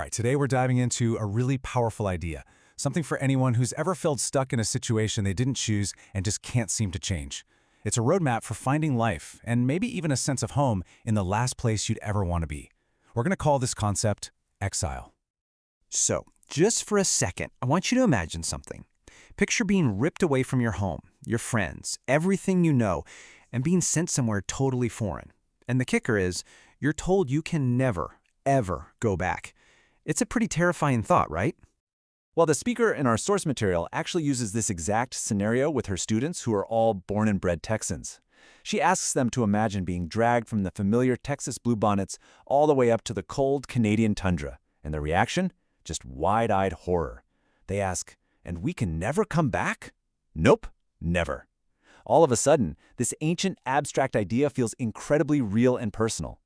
right, today we're diving into a really powerful idea, something for anyone who's ever felt stuck in a situation they didn't choose and just can't seem to change. It's a roadmap for finding life and maybe even a sense of home in the last place you'd ever want to be. We're going to call this concept exile. So, just for a second, I want you to imagine something. Picture being ripped away from your home, your friends, everything you know, and being sent somewhere totally foreign. And the kicker is, you're told you can never, ever go back. It's a pretty terrifying thought, right? Well, the speaker in our source material actually uses this exact scenario with her students who are all born and bred Texans. She asks them to imagine being dragged from the familiar Texas bluebonnets all the way up to the cold Canadian tundra. And the reaction? Just wide-eyed horror. They ask, "And we can never come back?" Nope, never. All of a sudden, this ancient abstract idea feels incredibly real and personal.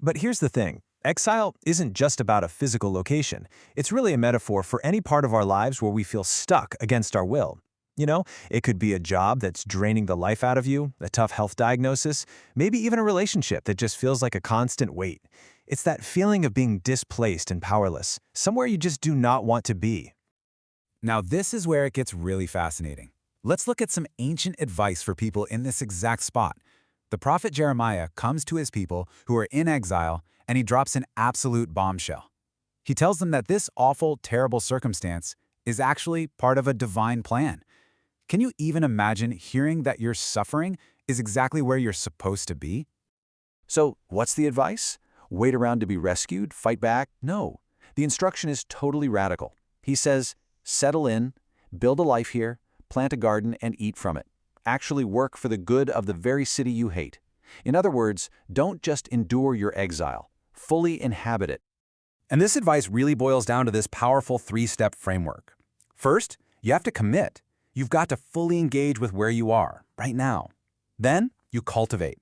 But here's the thing. Exile isn't just about a physical location. It's really a metaphor for any part of our lives where we feel stuck against our will. You know, it could be a job that's draining the life out of you, a tough health diagnosis, maybe even a relationship that just feels like a constant weight. It's that feeling of being displaced and powerless, somewhere you just do not want to be. Now this is where it gets really fascinating. Let's look at some ancient advice for people in this exact spot. The prophet Jeremiah comes to his people who are in exile, and he drops an absolute bombshell. He tells them that this awful, terrible circumstance is actually part of a divine plan. Can you even imagine hearing that your suffering is exactly where you're supposed to be? So, what's the advice? Wait around to be rescued? Fight back? No. The instruction is totally radical. He says, settle in, build a life here, plant a garden, and eat from it. Actually work for the good of the very city you hate. In other words, don't just endure your exile. Fully inhabit it. And this advice really boils down to this powerful three-step framework. First, you have to commit. You've got to fully engage with where you are, right now. Then, you cultivate.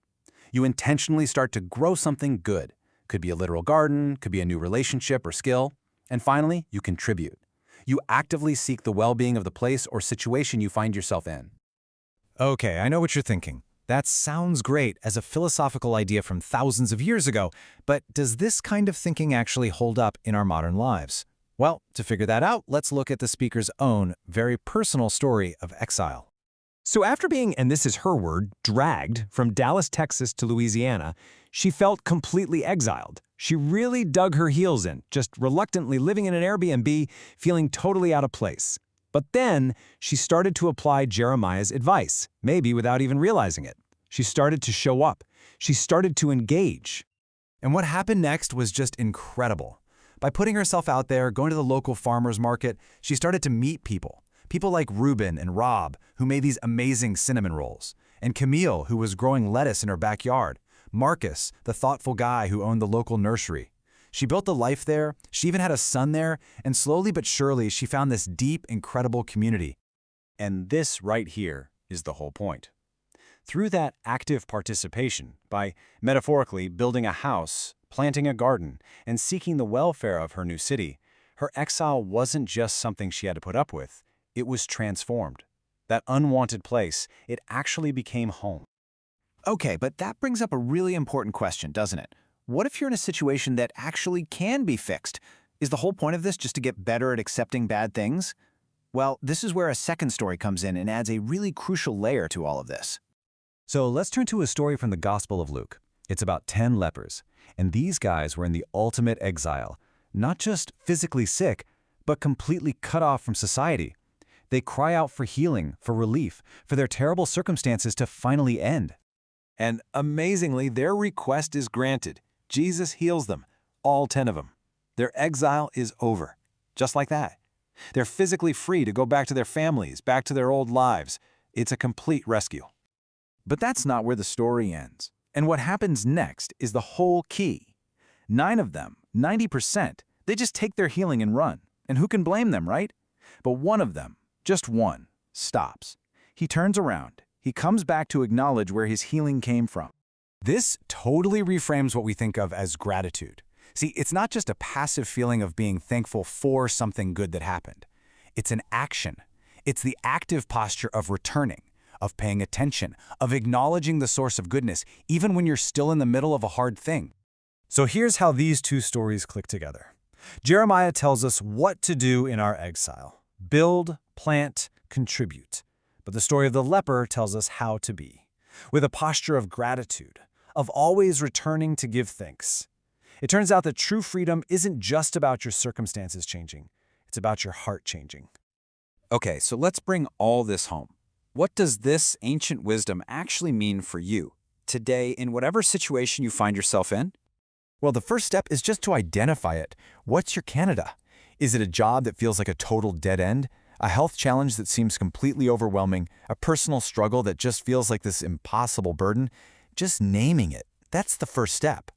You intentionally start to grow something good. Could be a literal garden, could be a new relationship or skill. And finally, you contribute. You actively seek the well-being of the place or situation you find yourself in. Okay, I know what you're thinking. That sounds great as a philosophical idea from thousands of years ago, but does this kind of thinking actually hold up in our modern lives? Well, to figure that out, let's look at the speaker's own, very personal story of exile. So after being, and this is her word, dragged from Dallas, Texas to Louisiana, she felt completely exiled. She really dug her heels in, just reluctantly living in an Airbnb, feeling totally out of place. But then she started to apply Jeremiah's advice, maybe without even realizing it. She started to show up. She started to engage. And what happened next was just incredible. By putting herself out there, going to the local farmer's market, she started to meet people. People like Reuben and Rob, who made these amazing cinnamon rolls, and Camille, who was growing lettuce in her backyard, Marcus, the thoughtful guy who owned the local nursery. She built a life there, she even had a son there, and slowly but surely she found this deep, incredible community. And this right here is the whole point. Through that active participation, by metaphorically building a house, planting a garden, and seeking the welfare of her new city, her exile wasn't just something she had to put up with, it was transformed. That unwanted place, it actually became home. Okay, but that brings up a really important question, doesn't it? What if you're in a situation that actually can be fixed? Is the whole point of this just to get better at accepting bad things? Well, this is where a second story comes in and adds a really crucial layer to all of this. So let's turn to a story from the Gospel of Luke. It's about 10 lepers, and these guys were in the ultimate exile, not just physically sick, but completely cut off from society. They cry out for healing, for relief, for their terrible circumstances to finally end. And amazingly, their request is granted. Jesus heals them, all 10 of them. Their exile is over, just like that. They're physically free to go back to their families, back to their old lives. It's a complete rescue. But that's not where the story ends. And what happens next is the whole key. 9 of them, 90%, they just take their healing and run. And who can blame them, right? But one of them, just one, stops. He turns around. He comes back to acknowledge where his healing came from. This totally reframes what we think of as gratitude. See, it's not just a passive feeling of being thankful for something good that happened. It's an action. It's the active posture of returning, of paying attention, of acknowledging the source of goodness, even when you're still in the middle of a hard thing. So here's how these two stories click together. Jeremiah tells us what to do in our exile: build, plant, contribute. But the story of the leper tells us how to be, with a posture of gratitude, of always returning to give thanks. It turns out that true freedom isn't just about your circumstances changing, it's about your heart changing. Okay, so let's bring all this home. What does this ancient wisdom actually mean for you, today, in whatever situation you find yourself in? Well, the first step is just to identify it. What's your Canada? Is it a job that feels like a total dead end? A health challenge that seems completely overwhelming? A personal struggle that just feels like this impossible burden? Just naming it, that's the first step.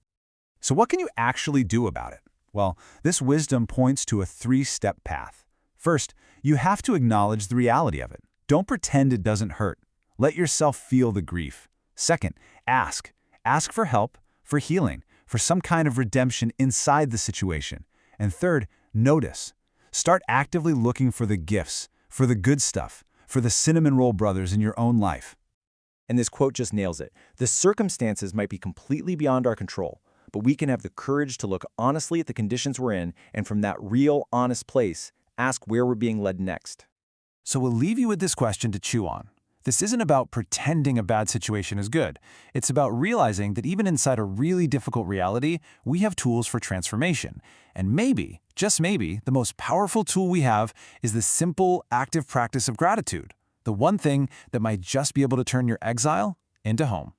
So what can you actually do about it? Well, this wisdom points to a three-step path. First, you have to acknowledge the reality of it. Don't pretend it doesn't hurt. Let yourself feel the grief. Second, ask. Ask for help, for healing, for some kind of redemption inside the situation. And third, notice. Start actively looking for the gifts, for the good stuff, for the cinnamon roll brothers in your own life. And this quote just nails it. The circumstances might be completely beyond our control, but we can have the courage to look honestly at the conditions we're in, and from that real, honest place, ask where we're being led next. So we'll leave you with this question to chew on. This isn't about pretending a bad situation is good. It's about realizing that even inside a really difficult reality, we have tools for transformation. And maybe, just maybe, the most powerful tool we have is the simple, active practice of gratitude. The one thing that might just be able to turn your exile into home.